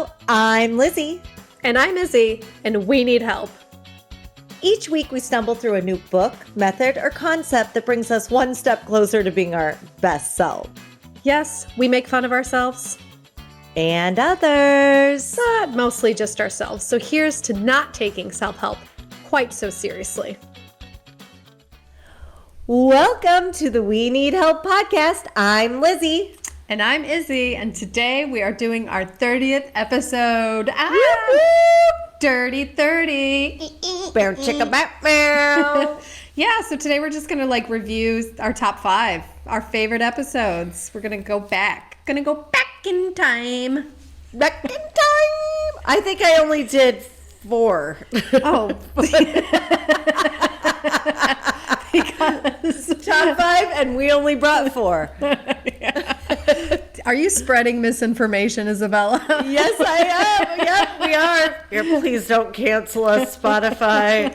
Shitshow. I'm Lizzy. And I'm Izzy, and we need help. Each week we stumble through a new book, method, or concept that brings us one step closer to being our best self. Yes, we make fun of ourselves. And others. But mostly just ourselves. So here's to not taking self-help quite so seriously. Welcome to the We Need Help podcast. I'm Lizzy. And I'm Izzy, and today we are doing our 30th episode. Dirty 30. Bear chicka bow. Yeah, so today we're just going to review our top 5, our favorite episodes. We're going to go back. Going to go back in time. Back in time. I think I only did 4. Oh. Because top 5 and we only brought 4. Yeah. Are you spreading misinformation, Isabella? Yes, I am. Yep, we are. Here, please don't cancel us, Spotify.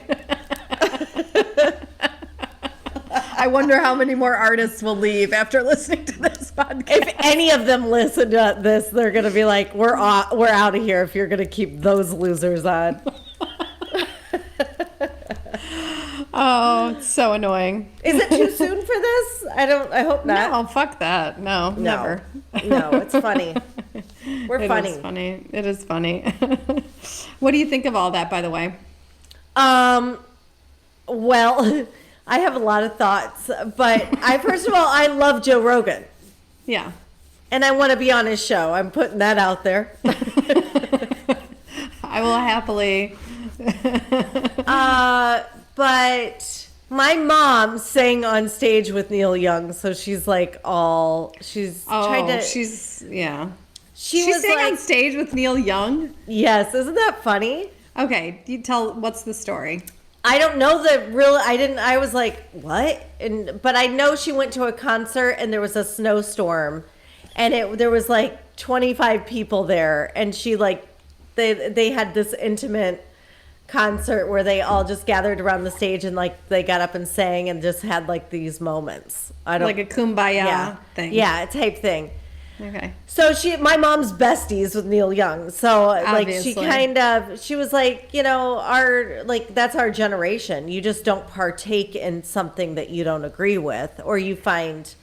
I wonder how many more artists will leave after listening to this podcast. If any of them listen to this, they're going to be like, we're out of here if you're going to keep those losers on. Oh, it's so annoying. Is it too soon for this? I hope not. No, fuck that. No, never. No, it's funny. We're funny. It is funny. What do you think of all that, by the way? Well, I have a lot of thoughts, but first of all, I love Joe Rogan. Yeah. And I want to be on his show. I'm putting that out there. I will happily. But my mom sang on stage with Neil Young, so she's trying to. She was sang on stage with Neil Young. Yes, isn't that funny? Okay, you tell. What's the story? I don't know the real. I was like, what? But I know she went to a concert and there was a snowstorm, and there was 25 people there, and she they had this intimate concert where they all just gathered around the stage and they got up and sang and just had these moments. I don't like a kumbaya thing. Yeah, type thing. Okay. So my mom's besties with Neil Young. So Obviously. she was that's our generation. You just don't partake in something that you don't agree with or you find,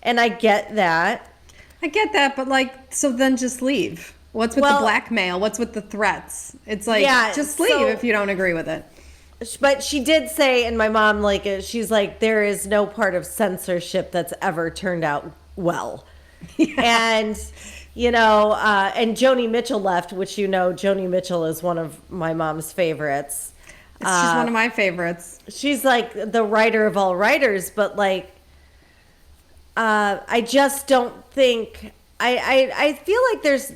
and I get that. But so then just leave. What's with the blackmail? What's with the threats? It's just leave if you don't agree with it. But she did say, and my mom, she's there is no part of censorship that's ever turned out well. Yeah. And, and Joni Mitchell left, which Joni Mitchell is one of my mom's favorites. She's one of my favorites. She's the writer of all writers, but I just don't think... I feel like there's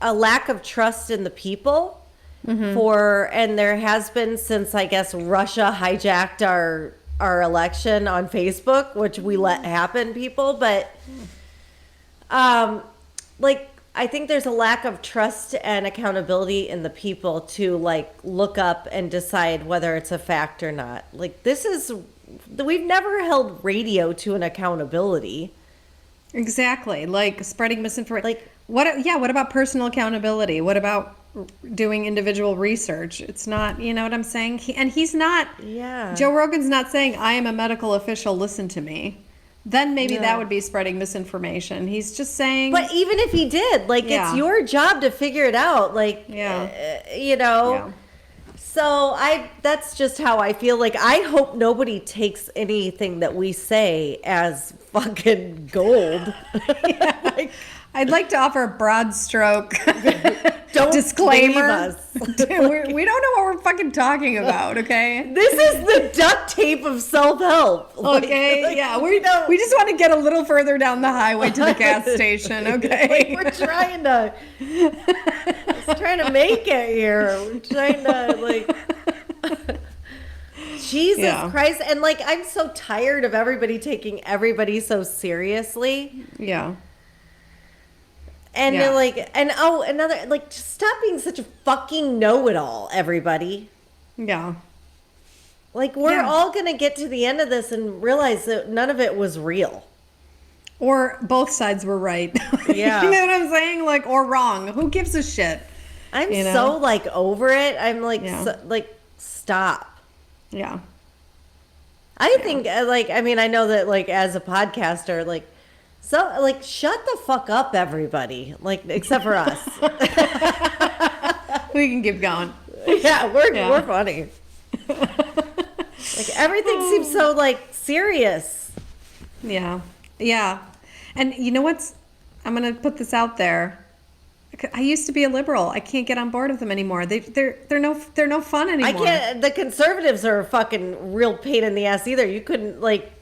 a lack of trust in the people and there has been since I guess Russia hijacked our election on Facebook, which we let happen, people. But I think there's a lack of trust and accountability in the people to look up and decide whether it's a fact or not. We've never held radio to an accountability. Exactly. Spreading misinformation. What about personal accountability? What about doing individual research? It's not, you know what I'm saying? He's not, Joe Rogan's not saying, I am a medical official, listen to me. Then maybe that would be spreading misinformation. He's just saying. But even if he did, it's your job to figure it out. So that's just how I feel. I hope nobody takes anything that we say as fucking gold. I'd like to offer a broad stroke don't disclaimer. Us. We don't know what we're fucking talking about, okay? This is the duct tape of self-help. Okay, we just want to get a little further down the highway to the gas station, okay? We're trying to make it here. We're trying to Jesus Christ. And I'm so tired of everybody taking everybody so seriously. Yeah. And just stop being such a fucking know-it-all, everybody. Yeah. We're all going to get to the end of this and realize that none of it was real. Or both sides were right. Yeah. You know what I'm saying? Like, or wrong. Who gives a shit? I'm so like over it. I'm like, stop. Yeah. I think like, I mean, I know that like as a podcaster, like, so like, shut the fuck up, everybody. Like, except for us. We can keep going. Yeah, we're funny. Like everything seems so like serious. Yeah. Yeah. And you know what's, I'm going to put this out there. I used to be a liberal. I can't get on board with them anymore. They're no fun anymore. I can't, the conservatives are a fucking real pain in the ass either. You couldn't like,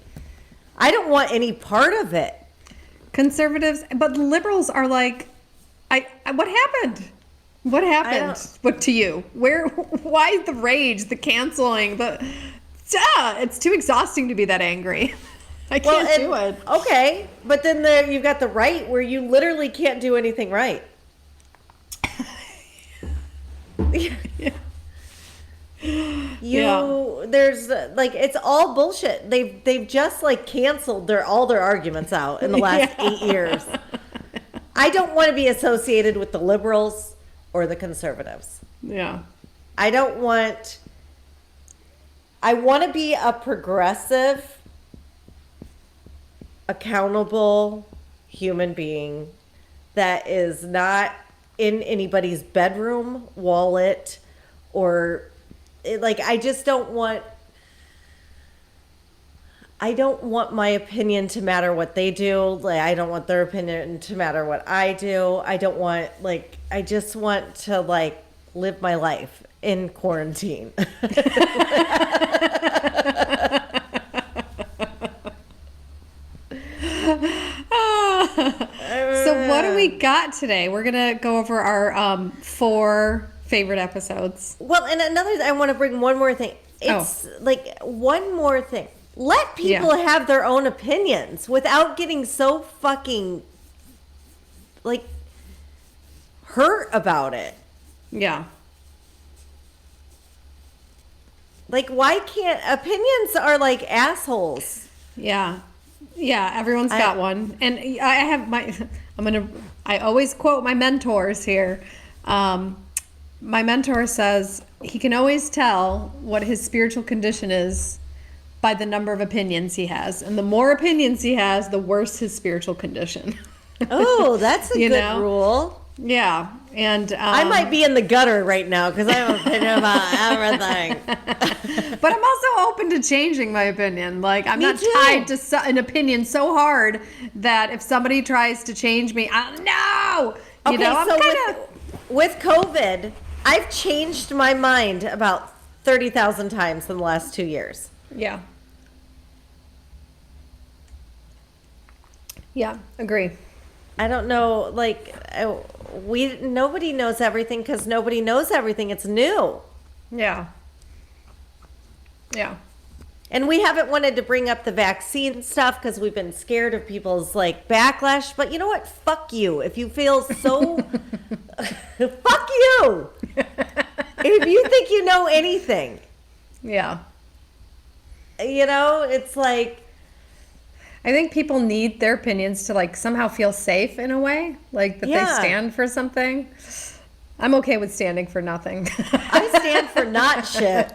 I don't want any part of it. Conservatives, but liberals are like, what happened? What happened? What to you? Why the rage, the canceling, it's too exhausting to be that angry. I can't do it. Okay, but then you've got the right where you literally can't do anything right. There's like, it's all bullshit. They've just like canceled all their arguments out in the last 8 years. I don't want to be associated with the liberals or the conservatives. Yeah. I want to be a progressive, accountable human being that is not in anybody's bedroom, wallet, or like, I don't want my opinion to matter what they do. Like, I don't want their opinion to matter what I do. I just want to like live my life in quarantine. So what do we got today? We're going to go over our 4 favorite episodes. Well, and I want to bring one more thing. It's like one more thing. Let people have their own opinions without getting so fucking like hurt about it. Yeah. Like, why can't opinions are like assholes? Yeah. Yeah, everyone's got one. And I have I always quote my mentors here. My mentor says he can always tell what his spiritual condition is by the number of opinions he has. And the more opinions he has, the worse his spiritual condion. Oh, that's a good rule. Yeah. And I might be in the gutter right now because I have an opinion about everything. But I'm also open to changing my opinion. Like, I'm not tied to an opinion so hard that if somebody tries to change me, no! With COVID, I've changed my mind about 30,000 times in the last 2 years. Yeah. Yeah, agree. I don't know, like, nobody knows everything because nobody knows everything. It's new. Yeah. Yeah. And we haven't wanted to bring up the vaccine stuff because we've been scared of people's, like, backlash. But you know what? Fuck you. If you feel so... Fuck you! If you think you know anything. Yeah. You know, it's like... I think people need their opinions to like somehow feel safe in a way, like that they stand for something. I'm okay with standing for nothing. I stand for not shit.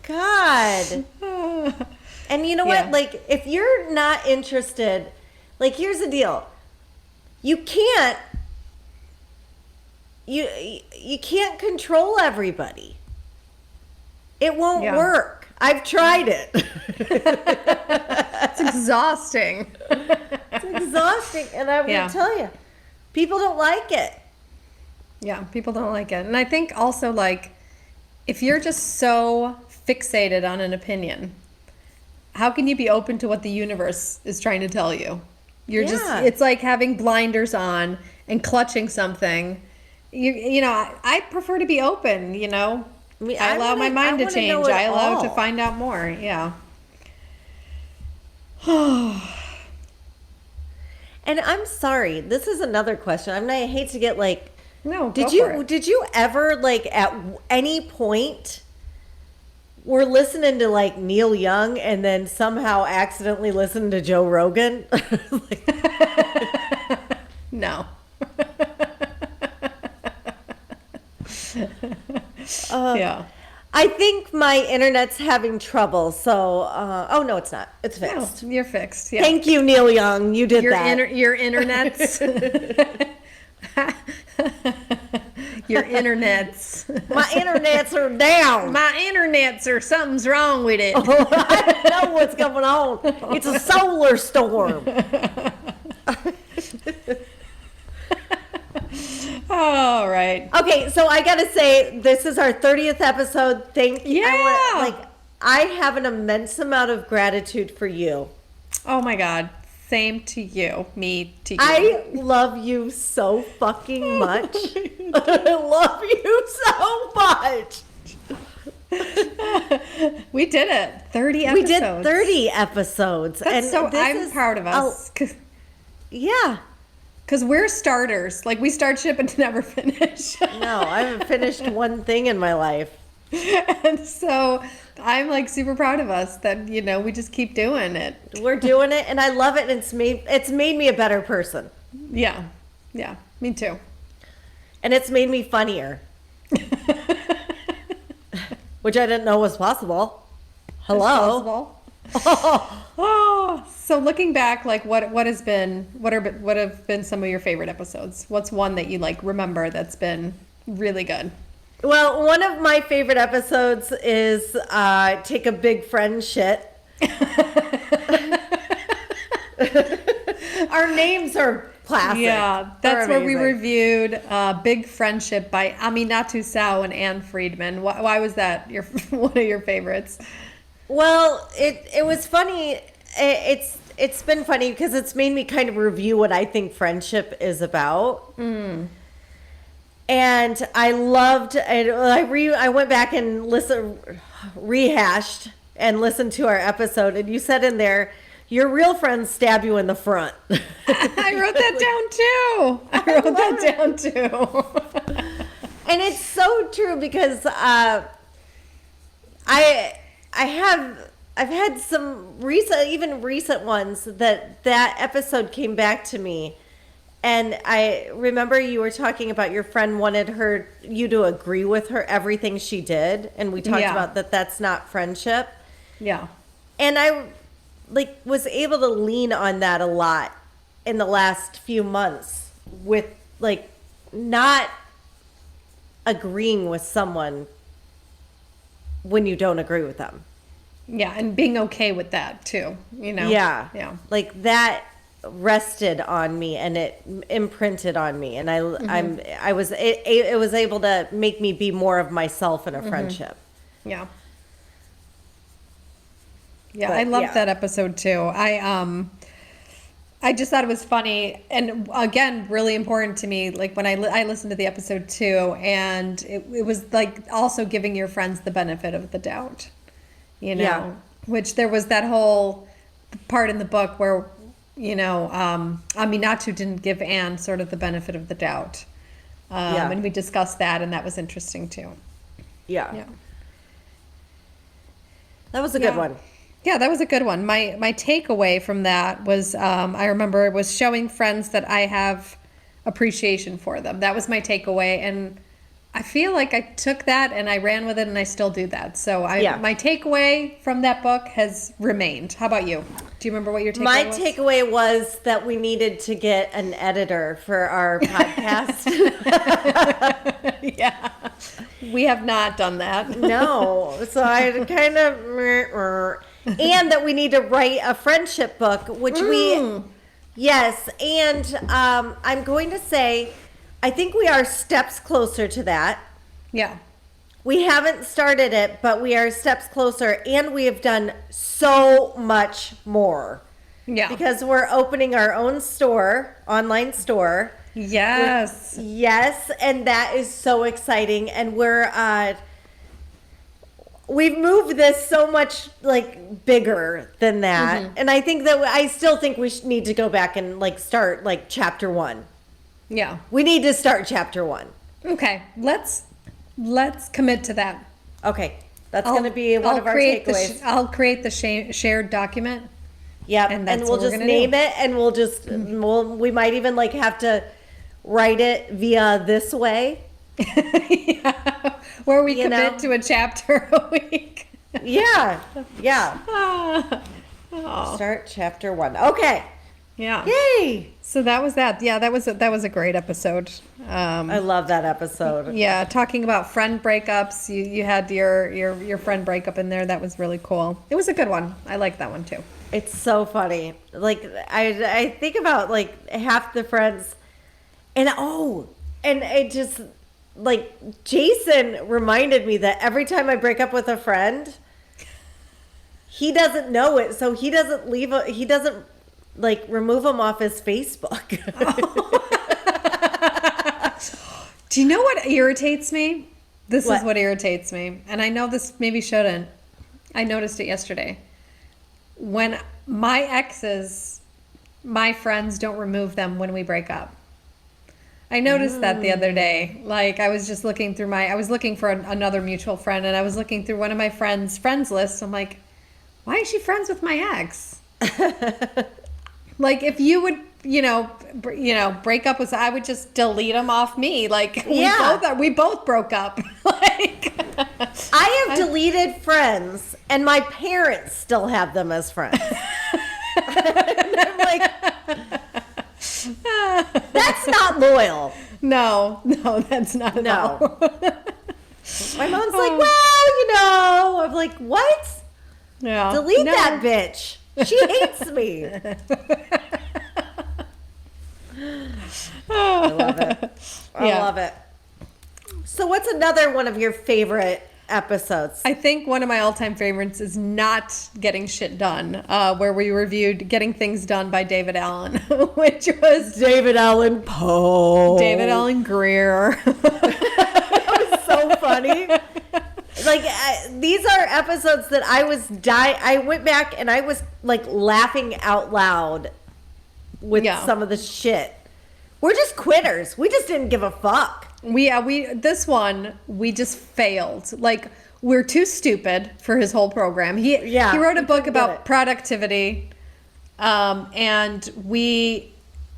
God. And you know what? Like, if you're not interested, like, here's the deal. You can't control everybody. It won't work. I've tried it. It's exhausting. It's exhausting. And I'm going to tell you, people don't like it. Yeah, people don't like it. And I think also, like, if you're just so fixated on an opinion, how can you be open to what the universe is trying to tell you? You're just, it's like having blinders on and clutching something. You know, I prefer to be open, you know. I mean, I allow my mind to change. I allow to find out more. Yeah. And I'm sorry. This is another question. I hate to get like. No. Did you ever like at any point we're listening to like Neil Young and then somehow accidentally listen to Joe Rogan. No. Yeah. I think my internet's having trouble. So, oh no, it's not. It's fixed. No, you're fixed. Yeah. Thank you, Neil Young. You did that. Your internet's. Your internets. My internets are down. My internets are something's wrong with it. I don't know what's going on. It's a solar storm. All right. Okay, so I gotta say, this is our 30th episode. Thank you. Yeah. I have an immense amount of gratitude for you. Oh my God. Same to you. Me to you. I love you so fucking much. I love you so much. We did it. 30 episodes. We did 30 episodes. That's so I'm proud of us. Yeah. Because we're starters. Like, we start ship and never finish. No, I haven't finished one thing in my life. And so I'm like super proud of us that, you know, we just keep doing it. We're doing it and I love it, and it's made me a better person. Yeah. Yeah. Me too. And it's made me funnier. Which I didn't know was possible. Hello. Oh, so looking back, like what have been some of your favorite episodes? What's one that you like remember that's been really good? Well, one of my favorite episodes is Take a Big Friend Shit. Our names are classic. Yeah, that's where we reviewed Big Friendship by Aminatu Sao and Anne Friedman. Why was that one of your favorites? Well, it was funny. It's been funny because it's made me kind of review what I think friendship is about. And I loved it. I went back and rehashed and listened to our episode, and you said in there, your real friends stab you in the front. I wrote that down too. And it's so true because I've had some recent ones that episode came back to me. And I remember you were talking about your friend wanted you to agree with her everything she did, and we talked about that's not friendship. Yeah. And I was able to lean on that a lot in the last few months with not agreeing with someone when you don't agree with them. Yeah, and being okay with that too, you know. Yeah. Yeah. Like that rested on me and it imprinted on me, and it was able to make me be more of myself in a friendship. Yeah. Yeah, I loved that episode too. I just thought it was funny, and again, really important to me. Like when I listened to the episode too, and it was like also giving your friends the benefit of the doubt, you know, which there was that whole part in the book where, you know, Aminatu didn't give Anne sort of the benefit of the doubt. And we discussed that, and that was interesting too. Yeah. That was a good one. Yeah, that was a good one. My takeaway from that was, I remember, was showing friends that I have appreciation for them. That was my takeaway, and I feel like I took that and I ran with it, and I still do that. So my takeaway from that book has remained. How about you? Do you remember what your takeaway was? My takeaway was that we needed to get an editor for our podcast. Yeah. We have not done that. No. So I kind of... And that we need to write a friendship book, which yes. And I'm going to say, I think we are steps closer to that. Yeah. We haven't started it, but we are steps closer, and we have done so much more. Yeah. Because we're opening our own store, online store. Yes. Yes, and that is so exciting. And we've moved this so much bigger than that. And I think that I still think we need to go back and start chapter 1. Yeah. We need to start chapter 1. Okay. Let's commit to that. Okay. That's going to be one of our takeaways. I'll create the shared document. Yep, and we'll just name it, and we'll just we might even like have to write it via This Way. Yeah, where we commit to a chapter a week. Yeah. Oh. Start chapter 1. Okay. Yeah. Yay. So that was that. Yeah, that was a great episode. I love that episode. Yeah, talking about friend breakups. You had your friend breakup in there. That was really cool. It was a good one. I like that one too. It's so funny. Like I think about like half the friends, and it just like Jason reminded me that every time I break up with a friend, he doesn't know it, so he doesn't like remove him off his Facebook. Do you know what irritates me? This is what irritates me, and I know this maybe shouldn't. I noticed it yesterday. When my exes, my friends don't remove them when we break up. I noticed that the other day. Like I was just looking through I was looking for another mutual friend, and I was looking through one of my friends' friends list. I'm like, why is she friends with my ex? Like if you would, break up with, I would just delete them off me. Like we both broke up. Like I have deleted friends, and my parents still have them as friends. And I'm like, that's not loyal. No, that's not at all. My mom's like, well, I'm like, what? Yeah. Delete that bitch. She hates me. I love it. I love it. So what's another one of your favorite episodes? I think one of my all-time favorites is Not Getting Shit Done, where we reviewed Getting Things Done by David Allen, which was David Allen Poe. David Allen Greer. That was so funny. Like these are episodes that I went back and I was like laughing out loud with some of the shit. We're just quitters. We just didn't give a fuck. This one we just failed. Like we're too stupid for his whole program. He wrote a book about productivity, and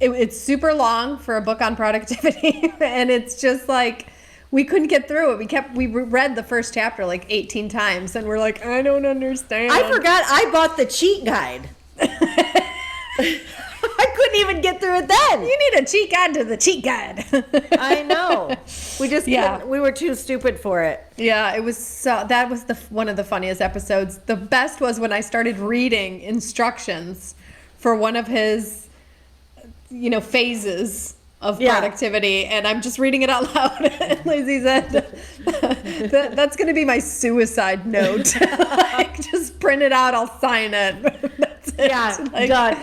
it's super long for a book on productivity, and it's just like. We couldn't get through it. We read the first chapter like 18 times, and we're like, I don't understand. I forgot I bought the cheat guide. I couldn't even get through it then. You need a cheat guide to the cheat guide. I know. We just couldn't. We were too stupid for it. Yeah, it was that was one of the funniest episodes. The best was when I started reading instructions for one of his, phases of productivity, and I'm just reading it out loud. And Lizzy said, that's going to be my suicide note. Like, just print it out, I'll sign it. That's it. Yeah, like, done.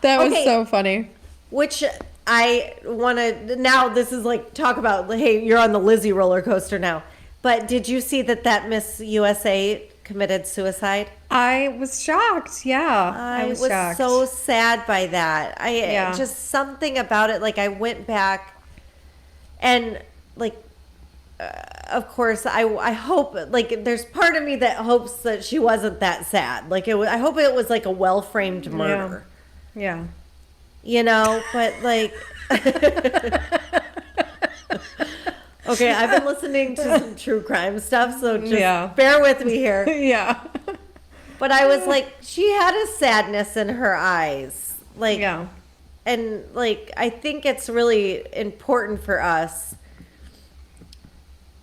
That was so funny. Which I want to, now this is like, talk about, hey, you're on the Lizzy roller coaster now. But did you see that Miss USA committed suicide? I was shocked. Yeah, I was shocked. So sad by that. Just something about it. Like I went back, and like, of course, I hope. Like, there's part of me that hopes that she wasn't that sad. Like I hope it was like a well framed murder. Yeah. But like. Okay, I've been listening to some true crime stuff, so just bear with me here. Yeah. But I was like, she had a sadness in her eyes. Like, and like, I think it's really important for us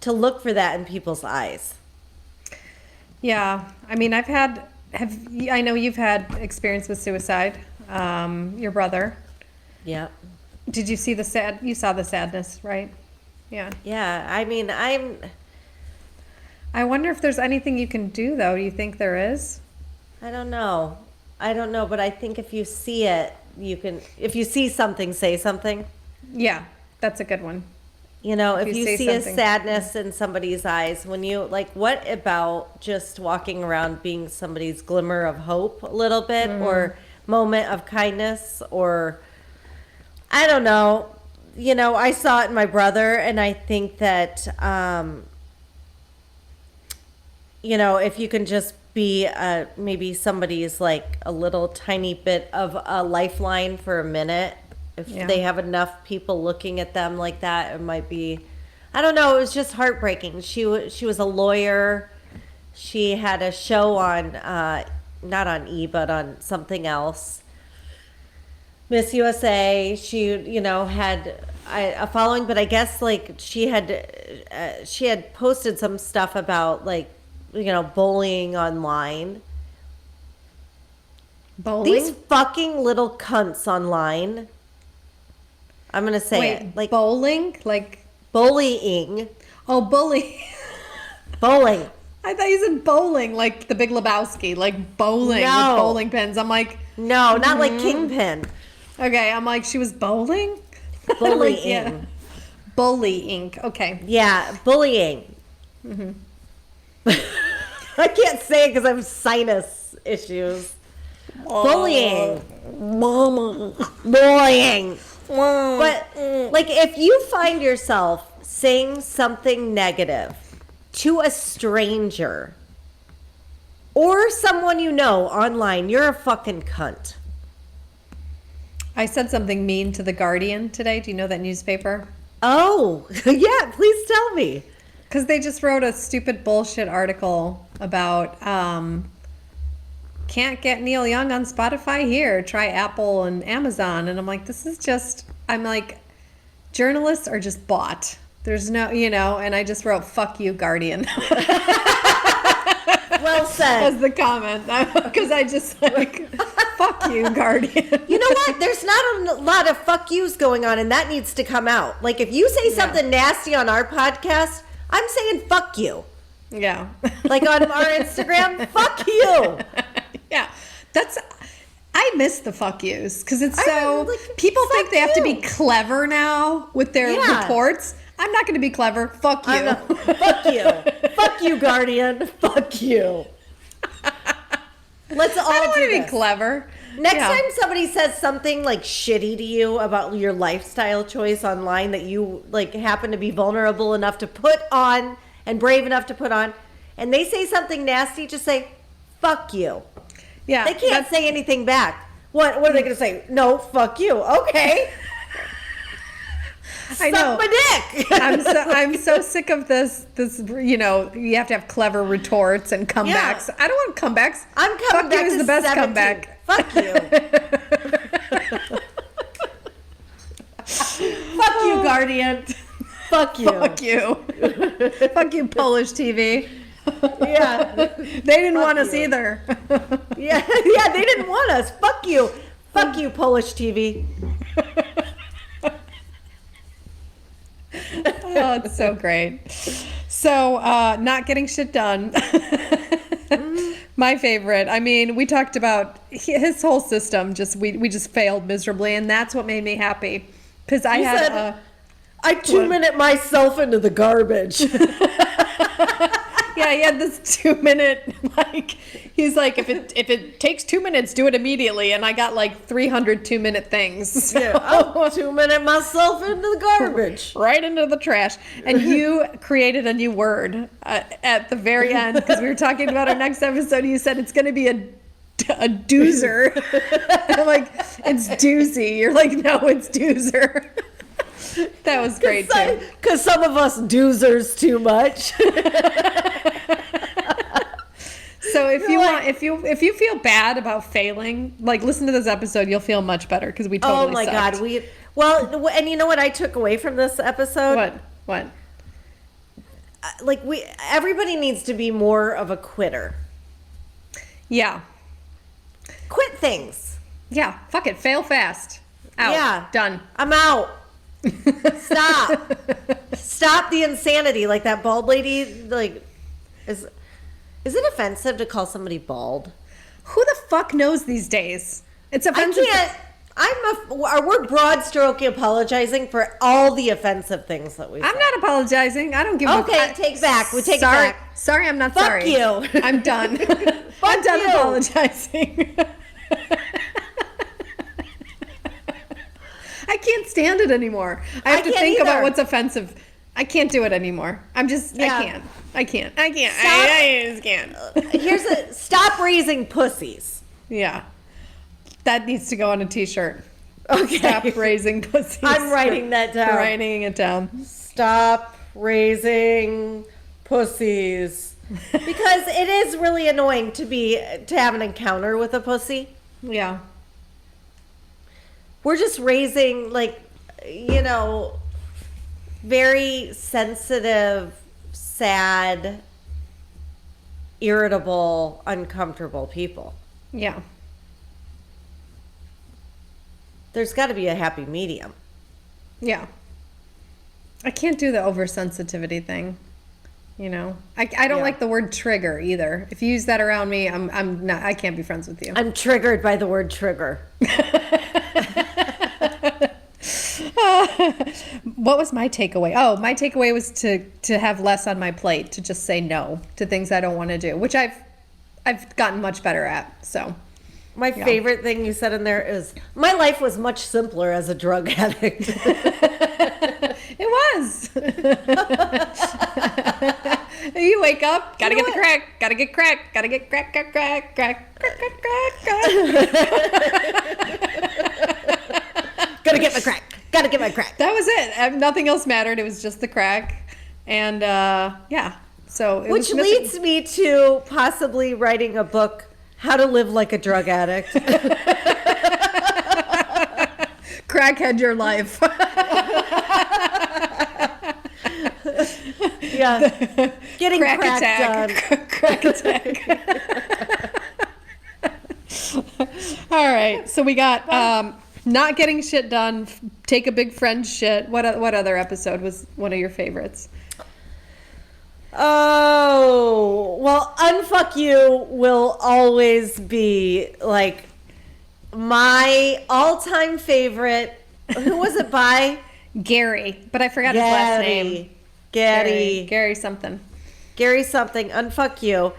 to look for that in people's eyes. Yeah. I mean, I know you've had experience with suicide. Your brother. Yeah. Did you see you saw the sadness, right? Yeah. Yeah. I mean, I wonder if there's anything you can do, though. Do you think there is? I don't know, but I think if you see it, if you see something, say something. Yeah, that's a good one. If you see a sadness in somebody's eyes, when you, like, what about just walking around being somebody's glimmer of hope a little bit, or moment of kindness, or, I don't know. I saw it in my brother, and I think that if you can just be maybe somebody's like a little tiny bit of a lifeline for a minute, if they have enough people looking at them like that, it might be, I don't know, it was just heartbreaking. She was a lawyer. She had a show on, not on E, but on something else. Miss USA. She, had a following, but I guess like she had posted some stuff about like, bullying online. Bowling? These fucking little cunts online. I'm gonna say it. Like bowling? Like bullying. Oh, bully. Bowling. I thought you said bowling, like the Big Lebowski, like bowling with bowling pins. I'm like, no, not like Kingpin. Okay, I'm like, she was bowling? Bullying. Like, yeah. Bullying. Okay. Yeah, bullying. Mm-hmm. I can't say it because I have sinus issues. Bullying. Bullying. But, like, if you find yourself saying something negative to a stranger or someone you know online, you're a fucking cunt. I said something mean to The Guardian today. Do you know that newspaper? Oh, yeah, please tell me. Because they just wrote a stupid bullshit article about can't get Neil Young on Spotify here. Try Apple and Amazon. And I'm like, I'm like, journalists are just bought. There's no, and I just wrote, fuck you, Guardian. Well said. As the comment. Because I just like, fuck you, Guardian. You know what? There's not a lot of fuck yous going on, and that needs to come out. Like, if you say something nasty on our podcast, I'm saying fuck you. Yeah. Like on our Instagram, fuck you. Yeah. I miss the fuck yous because it's so, like, people think they have to be you. clever now with their reports. I'm not going to be clever. Fuck you. Fuck you. Fuck you, Guardian. Fuck you. Let's all I don't want to be this. clever. Next time somebody says something like shitty to you about your lifestyle choice online that you like happen to be vulnerable enough to put on and brave enough to put on, and they say something nasty, just say, fuck you. Yeah. They can't say anything back. What are they going to say? No, fuck you. Okay. I know. Suck my dick. I'm so sick of this, you have to have clever retorts and comebacks. Yeah. I don't want comebacks. I'm coming back. Fuck you is the best 17. Comeback. Fuck you. Fuck you, Guardian. Fuck you. Fuck you. Fuck you, Polish TV. Yeah. They didn't want us either. Yeah, they didn't want us. Fuck you. Fuck you, Polish TV. Oh, it's so great. So, not getting shit done. My favorite. I mean, we talked about his whole system. We just failed miserably, and that's what made me happy. Because I I 2-minute myself into the garbage. Yeah, he had this 2-minute, he's like, if it takes 2 minutes, do it immediately. And I got like 300 2-minute things. So. Yeah, I'll 2-minute myself into the garbage. Right into the trash. And you created a new word at the very end, because we were talking about our next episode. You said it's going to be a doozer. I'm like, it's doozy. You're like, no, it's doozer. That was great too. Because some of us doozers too much. So if you feel bad about failing, like listen to this episode, you'll feel much better because we totally. Oh my sucked. God, and you know what I took away from this episode? What? Everybody needs to be more of a quitter. Yeah. Quit things. Yeah. Fuck it. Fail fast. Out. Yeah. Done. I'm out. Stop the insanity. Like that bald lady, is it offensive to call somebody bald? Who the fuck knows these days? It's offensive. We're broad stroke apologizing for all the offensive things that we. I'm not apologizing. I don't give a fuck. Okay, take back. We take it back. Sorry, I'm not sorry. Fuck you. I'm done. I'm done apologizing. I can't stand it anymore. I have to think about what's offensive I can't do it anymore. I'm just, Yeah. I can't. I just can't. Stop raising pussies. Yeah. That needs to go on a t-shirt. Okay. Stop raising pussies. I'm writing that down. Writing it down. Stop raising pussies. Because it is really annoying to have an encounter with a pussy. Yeah. We're just raising, very sensitive, sad, irritable, uncomfortable people. Yeah. There's got to be a happy medium. Yeah. I can't do the oversensitivity thing. I don't like the word trigger either. If you use that around me, I'm not. I can't be friends with you. I'm triggered by the word trigger. What was my takeaway? Oh, my takeaway was to have less on my plate, to just say no to things I don't want to do, which I've gotten much better at. So, my favorite thing you said in there is, my life was much simpler as a drug addict. It was. You wake up, gotta get the crack, gotta get crack, gotta get crack. Gotta get my crack. Gotta get my crack. That was it. Nothing else mattered. It was just the crack. And so which leads me to possibly writing a book, How to Live Like a Drug Addict. Crackhead your life. Yeah. Getting crack crack attack. done. Crack attack. All right. So we got not getting shit done, take a big friend shit. What other episode was one of your favorites? Oh, well, Unfuck You will always be like my all-time favorite. Who was it by? Gary, but I forgot his last name. Gary something. Gary something. Unfuck You.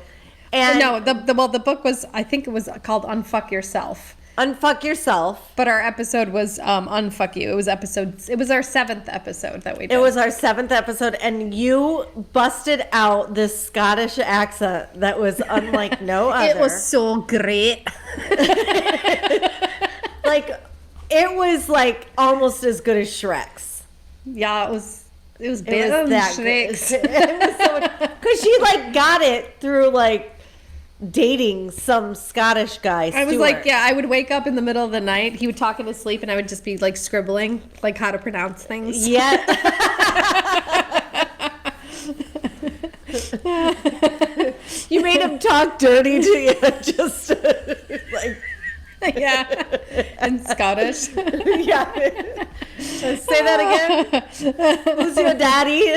And no, the book was, I think it was called Unfuck Yourself. Unfuck Yourself. But our episode was Unfuck You. It was our 7th episode that we did. It was our 7th episode, and you busted out this Scottish accent that was unlike no other. It was so great. It was almost as good as Shrek's. Yeah, it was better It was than that Shrek's. good. It was so, because she got it through dating some Scottish guy. I was I would wake up in the middle of the night. He would talk in his sleep, and I would just be scribbling how to pronounce things. Yeah. You made him talk dirty to you, just yeah, and Scottish. Yeah. Say that again. Who's your daddy?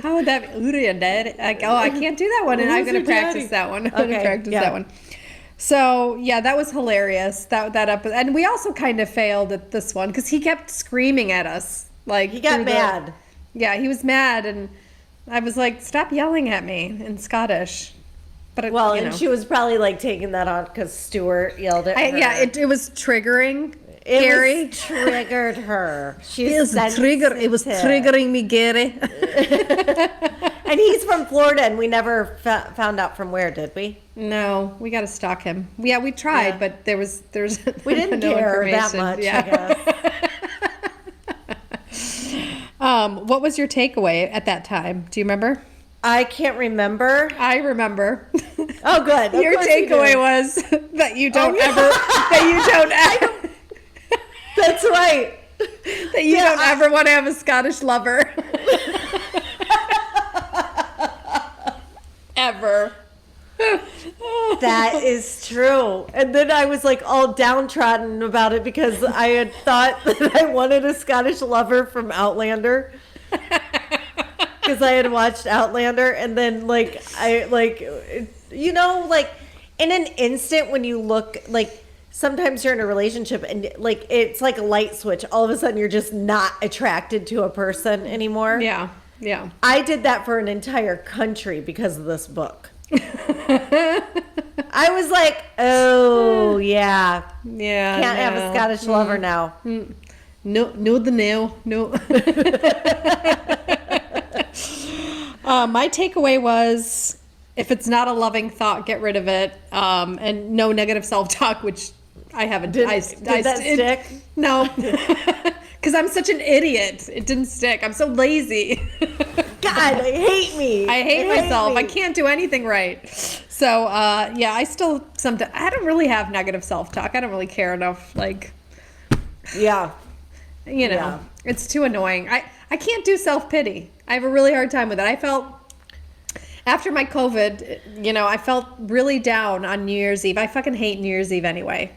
How would that be? Who's your daddy? I can't do that one, and I'm going to practice that one. I'm going to practice that one. So yeah, that was hilarious. That episode, and we also kind of failed at this one because he kept screaming at us. He got mad. Yeah, he was mad, and I was like, "Stop yelling at me" in Scottish. But and she was probably taking that on because Stuart yelled at her. Yeah, it was triggering. Gary triggered her. It was triggering me, Gary. And he's from Florida, and we never found out from where, did we? No, we got to stalk him. Yeah, we tried, but there's we didn't no care that much. Yeah. I guess. What was your takeaway at that time? Do you remember? I can't remember. I remember. Oh, good. Your takeaway was that you don't ever. That's right. That you don't ever want to have a Scottish lover. Ever. That is true. And then I was all downtrodden about it because I had thought that I wanted a Scottish lover from Outlander. Because I had watched Outlander, and then in an instant when you look sometimes you're in a relationship and it's like a light switch. All of a sudden you're just not attracted to a person anymore. Yeah. Yeah. I did that for an entire country because of this book. I was like, oh yeah. Yeah. Can't have a Scottish lover now. No, my takeaway was, if it's not a loving thought, get rid of it. And no negative self-talk, which I haven't. Did that stick? No, because I'm such an idiot. It didn't stick. I'm so lazy. God, I hate me. I hate myself. I can't do anything right. So, yeah, I don't really have negative self-talk. I don't really care enough. Like, yeah. It's too annoying. I can't do self-pity. I have a really hard time with it. I felt, after my COVID, I felt really down on New Year's Eve. I fucking hate New Year's Eve anyway.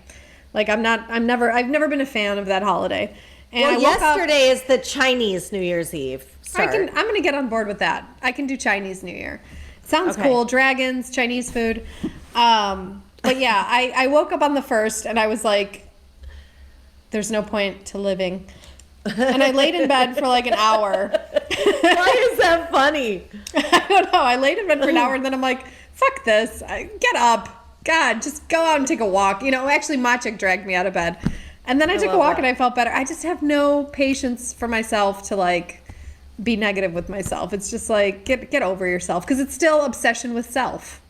Like, I've never been a fan of that holiday. And yesterday is the Chinese New Year's Eve. I'm going to get on board with that. I can do Chinese New Year. Sounds cool. Dragons, Chinese food. But yeah, I woke up on the 1st and I was like, there's no point to living. And I laid in bed for like an hour. Why is that funny? I don't know. I laid in bed for an hour and then I'm like, fuck this. Get up. God, just go out and take a walk. Actually, Maciek dragged me out of bed. And then I took a walk and I felt better. I just have no patience for myself to like be negative with myself. It's just like, get over yourself, because it's still obsession with self.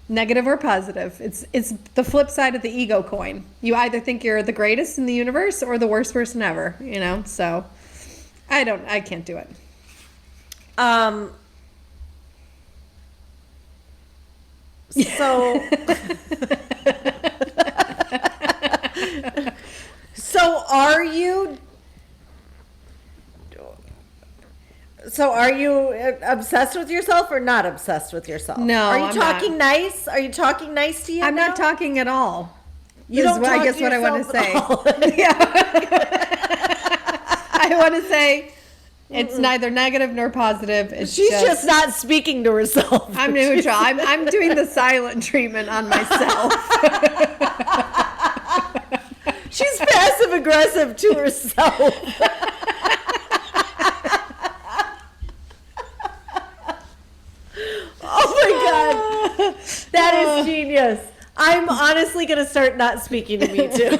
Negative or positive. It's the flip side of the ego coin. You either think you're the greatest in the universe or the worst person ever, So I can't do it. So are you obsessed with yourself or not obsessed with yourself? No, Are you I'm talking nice? Are you talking nice to you? I'm not talking at all. You don't talk I guess to what I want to say. Yeah. I want to say it's neither negative nor positive. She's just not speaking to herself. I'm neutral. I'm doing the silent treatment on myself. She's passive aggressive to herself. Oh my God. That is genius. I'm honestly going to start not speaking to me too.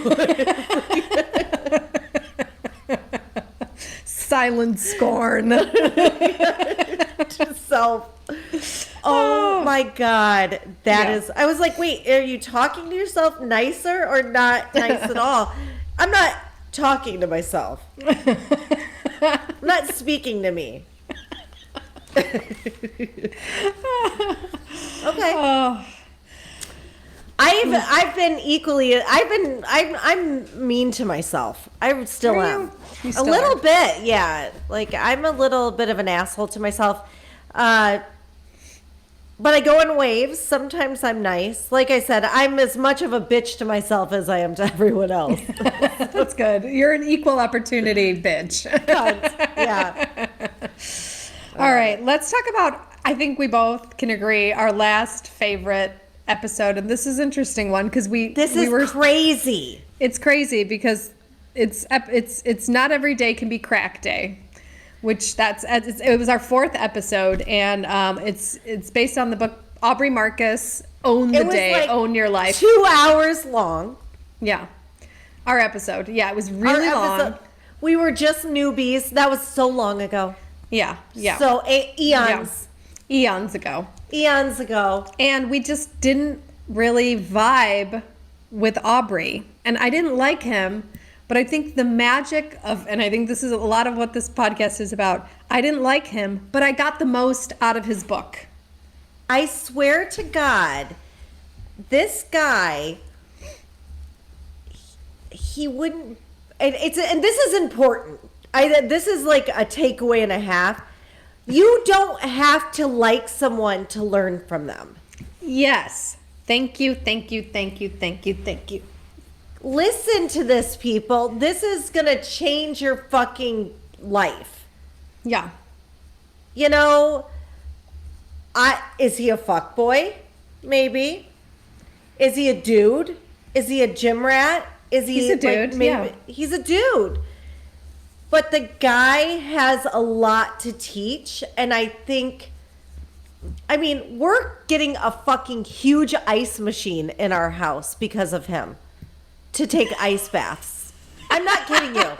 Silent scorn. To self. Oh my God. That is, I was like, wait, are you talking to yourself nicer or not nice at all? I'm not talking to myself. I'm not speaking to me. Okay. I've been equally. I'm mean to myself. I still am. A little bit, yeah. Like, I'm a little bit of an asshole to myself. But I go in waves. Sometimes I'm nice. Like I said, I'm as much of a bitch to myself as I am to everyone else. That's good. You're an equal opportunity bitch. Yeah. All right, let's talk about, I think we both can agree, our last favorite episode. And this is an interesting one because This is crazy. It's crazy because it's not every day can be crack day, which it was our 4th episode, and it's based on the book Aubrey Marcus, Own the Day, like Own Your Life. 2 hours long. Yeah. Our episode. Yeah, it was really long. We were just newbies. That was so long ago. Yeah. So eons. Yeah. Eons ago. And we just didn't really vibe with Aubrey. And I didn't like him, but I think the magic of, and I think this is a lot of what this podcast is about, I didn't like him, but I got the most out of his book. I swear to God, this guy, he wouldn't, and this is important. This is like a takeaway and a half. You don't have to like someone to learn from them. Yes. Thank you. Listen to this, people. This is going to change your fucking life. Yeah. Is he a fuckboy? Maybe. Is he a dude? Is he a gym rat? He's a dude, yeah. He's a dude. But the guy has a lot to teach, and I think, we're getting a fucking huge ice machine in our house because of him to take ice baths. I'm not kidding you.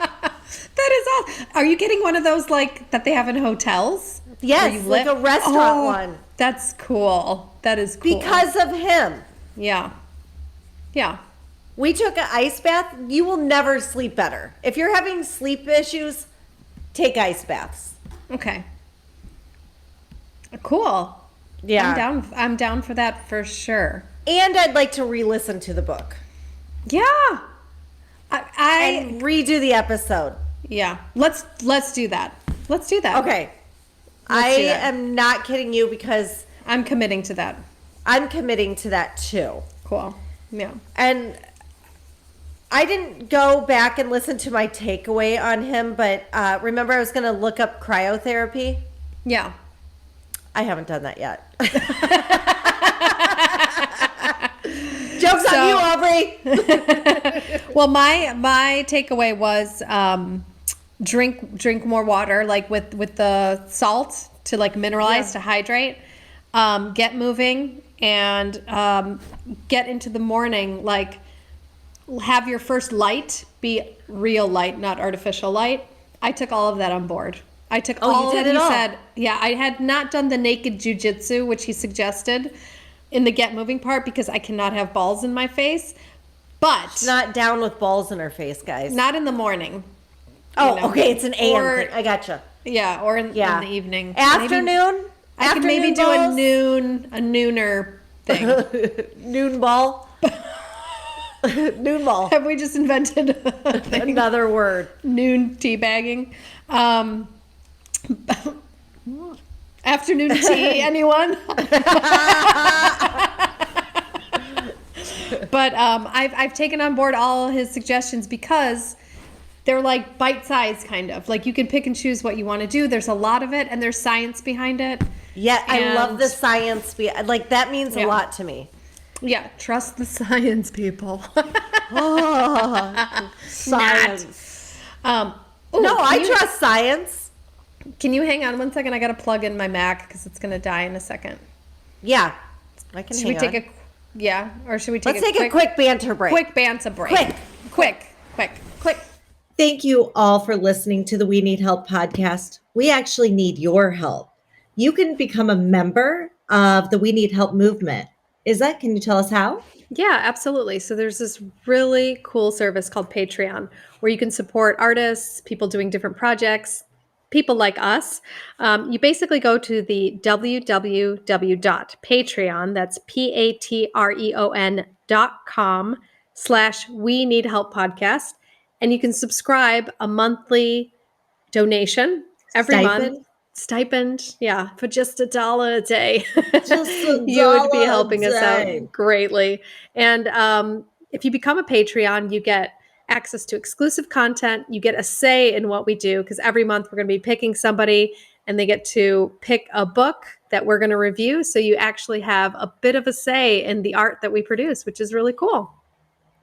That is awesome. Are you getting one of those like that they have in hotels? Yes, like a restaurant one. That's cool. That is cool. Because of him. Yeah. Yeah. We took an ice bath. You will never sleep better. If you're having sleep issues, take ice baths. Okay. Cool. Yeah. I'm down for that for sure. And I'd like to re-listen to the book. Yeah. And redo the episode. Yeah. Let's do that. Let's do that. Okay. I am not kidding you because I'm committing to that. I'm committing to that too. Cool. Yeah. And I didn't go back and listen to my takeaway on him, but remember I was going to look up cryotherapy? Yeah. I haven't done that yet. Joke's on you, Aubrey. Well, my takeaway was drink more water, like with the salt to like mineralize, to hydrate. Get moving and get into the morning, like have your first light be real light, not artificial light. I took all of that on board. I took all that he said. Yeah, I had not done the naked jujitsu, which he suggested in the get moving part because I cannot have balls in my face. But she's not down with balls in her face, guys. Not in the morning. Oh, okay, it's an AM thing. I gotcha. Yeah, or in the evening. Afternoon? I could maybe do a nooner thing. Noon ball? Noon ball. Have we just invented another word? Noon teabagging. Afternoon tea, anyone? But I've taken on board all his suggestions because they're like bite-sized kind of. Like you can pick and choose what you want to do. There's a lot of it and there's science behind it. Yeah, I love the science. Like that means a lot to me. Yeah, trust the science, people. Science. No, I trust science. Can you hang on 1 second? I got to plug in my Mac because it's going to die in a second. Yeah, I can. Should we take or should we take? Let's take a quick banter break. Quick banter break. Quick. Thank you all for listening to the We Need Help podcast. We actually need your help. You can become a member of the We Need Help movement. Izzy, can you tell us how? Yeah, absolutely. So there's this really cool service called Patreon where you can support artists, people doing different projects, people like us. You basically go to the www.patreon, that's patreon.com/We Need Help podcast. And you can subscribe a monthly donation every month. Stipend, yeah, for just $1 a day. You would be helping us out greatly. And if you become a Patreon, you get access to exclusive content. You get a say in what we do because every month we're going to be picking somebody and they get to pick a book that we're going to review. So you actually have a bit of a say in the art that we produce, which is really cool.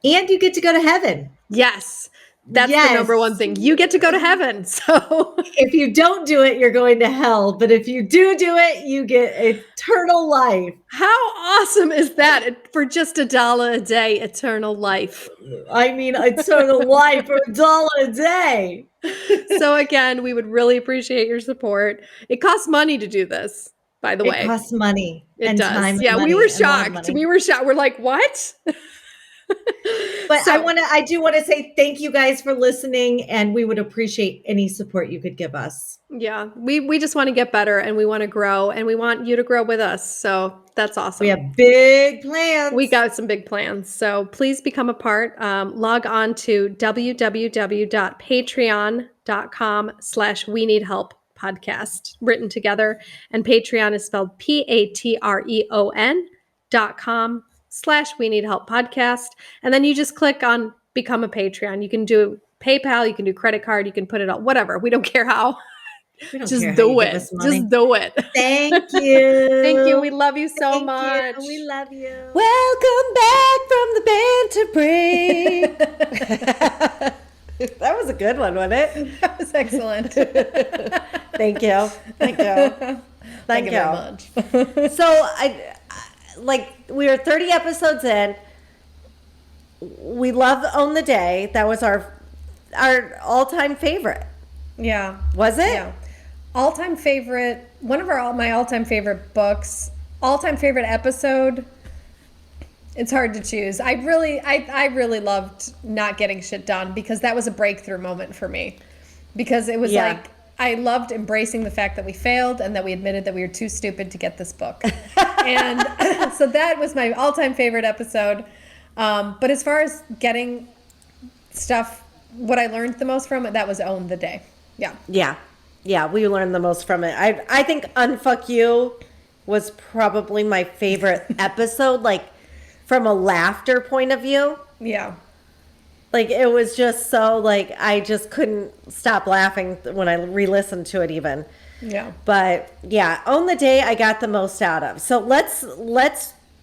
And you get to go to heaven. Yes. That's the number one thing. You get to go to heaven. So if you don't do it, you're going to hell. But if you do it, you get eternal life. How awesome is that? For just $1 a day, eternal life. I mean, eternal life for $1 a day. So again, we would really appreciate your support. It costs money to do this, by the way. It costs money. It does. Time yeah, we were shocked. We're like, what? But I do want to say thank you guys for listening, and we would appreciate any support you could give us. Yeah, we just want to get better and we want to grow and we want you to grow with us. So that's awesome. We have big plans. We got some big plans. So please become a part. Log on to www.patreon.com/We Need Help podcast, written together. And Patreon is spelled patreon.com/We Need Help podcast. And then you just click on become a Patreon. You can do PayPal, you can do credit card, you can put it on whatever. We don't care how. Just do it. Just do it. Thank you. Thank you. We love you so much. We love you. Welcome back from the banter break. That was a good one, wasn't it? That was excellent. Thank you. Thank you. Thank you very much. So we are 30 episodes in. We love Own the Day. That was our all-time favorite. Yeah. Was it? Yeah. All-time favorite, my all-time favorite books, all-time favorite episode. It's hard to choose. I really loved Not Getting Shit Done because that was a breakthrough moment for me. Because it was like, I loved embracing the fact that we failed and that we admitted that we were too stupid to get this book. And so that was my all-time favorite episode. But as far as getting stuff, what I learned the most from it, that was Own the Day. Yeah. Yeah. Yeah, we learned the most from it. I think Unfuck You was probably my favorite episode, like from a laughter point of view. Yeah. Like it was just so like I just couldn't stop laughing when I re-listened to it even. Yeah. But yeah, Own the Day I got the most out of. So let's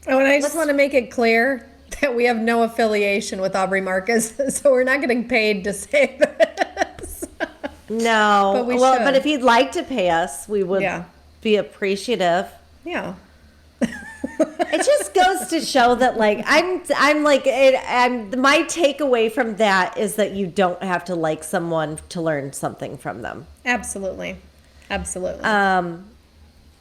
Oh, and I just want to make it clear that we have no affiliation with Aubrey Marcus, so we're not getting paid to say this. No. But we well, should. but if he'd like to pay us, we would be appreciative. Yeah. It just goes to show that like I'm like my takeaway from that is that you don't have to like someone to learn something from them. Absolutely. Absolutely.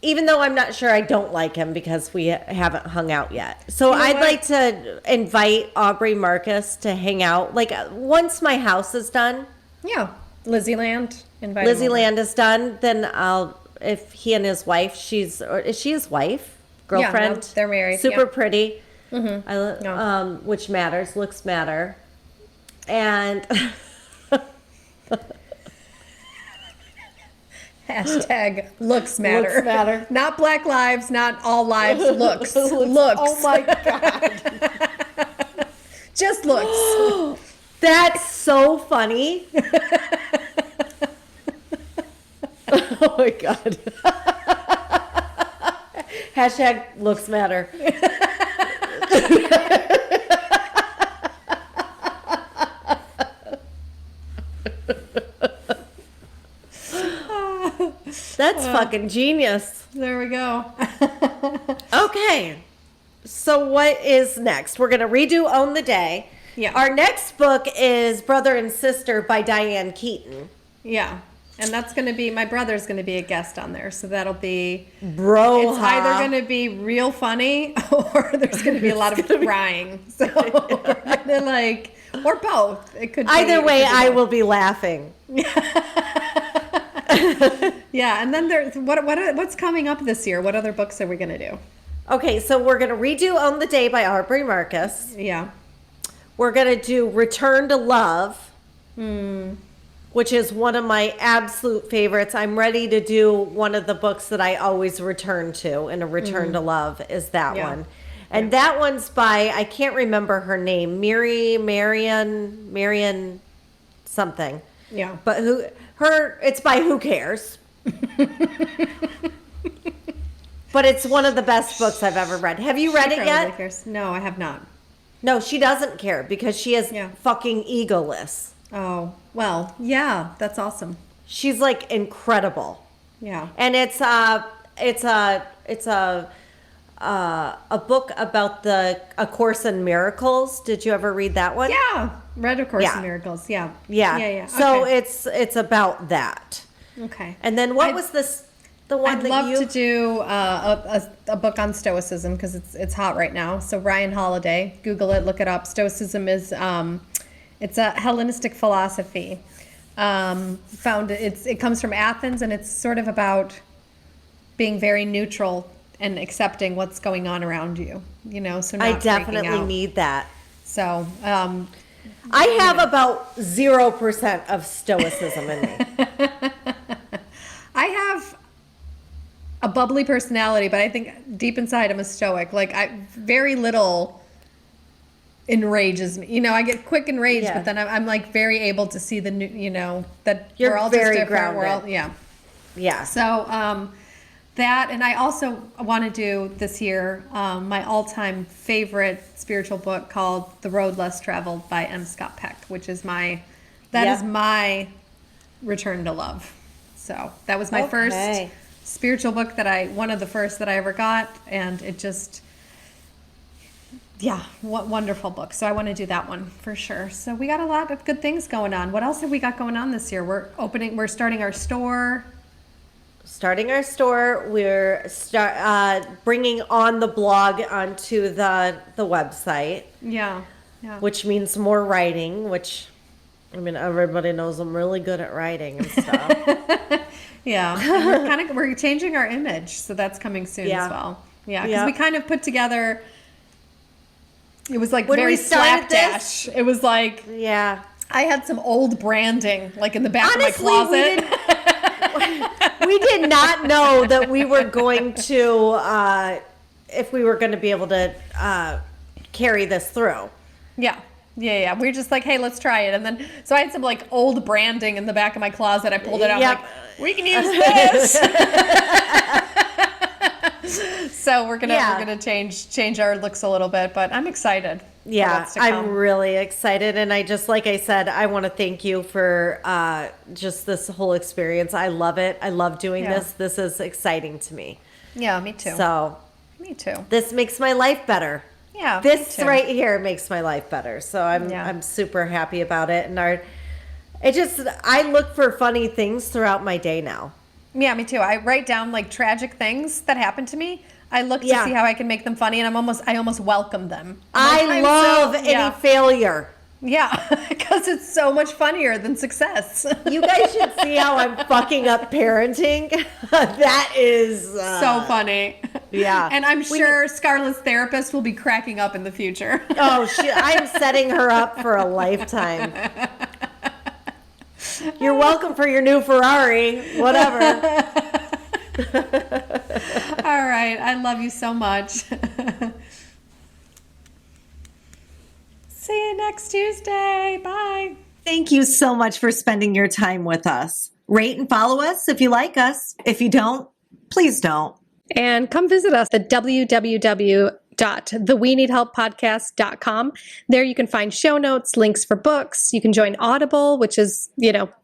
Even though I'm not sure I don't like him because we haven't hung out yet. So I'd like to invite Aubrey Marcus to hang out like once my house is done. Yeah. Lizzieland. Lizzieland is done, then if he and his wife, is she his wife? Girlfriend? Yeah, no, they're married. Super pretty. Mm-hmm. Which matters. Looks matter. And hashtag looks matter. Looks matter. Not black lives, not all lives. Looks. Looks. Oh my God. Just looks. That's so funny. Oh my God. Hashtag looks matter. That's fucking genius. There we go. Okay. So what is next? We're going to redo Own the Day. Yeah. Our next book is Brother and Sister by Diane Keaton. Yeah. And that's going to be, my brother's going to be a guest on there. So that'll be, Bro. it's either going to be real funny or there's going to be a lot of crying. So, they're like, or both. It could be. Either way, I will be laughing. Yeah. And then there's, what's coming up this year? What other books are we going to do? Okay. So we're going to redo Own the Day by Aubrey Marcus. Yeah. We're going to do Return to Love. Which is one of my absolute favorites. I'm ready to do one of the books that I always return to, and a Return to Love is that one. And that one's by, I can't remember her name, Marian something. Yeah. But it's by Who Cares? But it's one of the best books I've ever read. Have you read it yet? Cares. No, I have not. No, she doesn't care because she is fucking egoless. Oh, well, yeah, that's awesome. She's like incredible. Yeah. And it's a book about A Course in Miracles. Did you ever read that one? Yeah. Read A Course in Miracles. Yeah. Yeah. Yeah. So okay. it's about that. Okay. And then what was this? The one I'd love to do a book on Stoicism because it's hot right now. So Ryan Holiday, Google it, look it up. Stoicism is it's a Hellenistic philosophy. It comes from Athens, and it's sort of about being very neutral and accepting what's going on around you. You know, so not I freaking definitely out. need that. So I have about 0% of stoicism in me. I have a bubbly personality, but I think deep inside I'm a stoic. Like very little enrages me. You know, I get quick enraged, but then I'm like very able to see the new, that You're we're all very just different. grounded. Yeah. So that, and I also want to do this year my all-time favorite spiritual book called The Road Less Traveled by M. Scott Peck, which is my return to love. So that was my first spiritual book one of the first that I ever got, and it just Yeah, what wonderful book. So I want to do that one for sure. So we got a lot of good things going on. What else have we got going on this year? We're starting our store. We're bringing on the blog onto the website. Yeah. Which means more writing, which, I mean, everybody knows I'm really good at writing and stuff. Yeah. And we're changing our image. So that's coming soon as well. Yeah. Because we kind of put together, it was like when very we started slapdash. It was like, yeah. I had some old branding like in the back of my closet. We did not know that we were going to, if we were going to be able to carry this through. Yeah. We're just like, hey, let's try it. And then, so I had some like old branding in the back of my closet. I pulled it out. Yep. Like, we can use this. So we're gonna change our looks a little bit, but I'm excited. Yeah, I'm really excited, and like I said, I want to thank you for just this whole experience. I love it. I love doing this. This is exciting to me. Yeah, me too. So, me too. This makes my life better. Yeah, this right here makes my life better. So I'm super happy about it, and I look for funny things throughout my day now. Yeah, me too. I write down like tragic things that happen to me. I look to see how I can make them funny, and I almost welcome them. I love any failure. Yeah, because it's so much funnier than success. You guys should see how I'm fucking up parenting. That is so funny. Yeah. And I'm sure Scarlett's therapist will be cracking up in the future. Oh, I'm setting her up for a lifetime. You're welcome for your new Ferrari, whatever. All right. I love you so much. See you next Tuesday. Bye. Thank you so much for spending your time with us. Rate and follow us if you like us. If you don't, please don't. And come visit us at www.theweneedhelppodcast.com. There you can find show notes, links for books. You can join Audible, which is,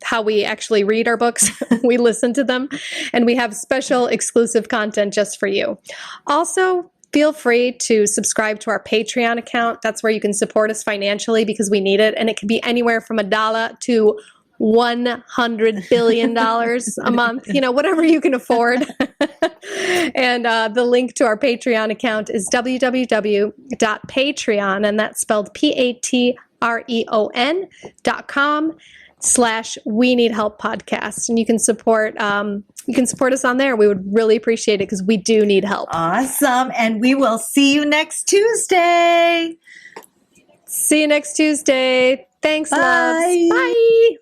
how we actually read our books. We listen to them. And we have special exclusive content just for you. Also, feel free to subscribe to our Patreon account. That's where you can support us financially because we need it. And it can be anywhere from $1 to $100 billion a month, whatever you can afford. And the link to our Patreon account is www.patreon, and that's spelled patreon.com/We Need Help Podcast. And you can support us on there. We would really appreciate it because we do need help. Awesome. And we will see you next Tuesday. See you next Tuesday. Thanks, Bye. loves. Bye.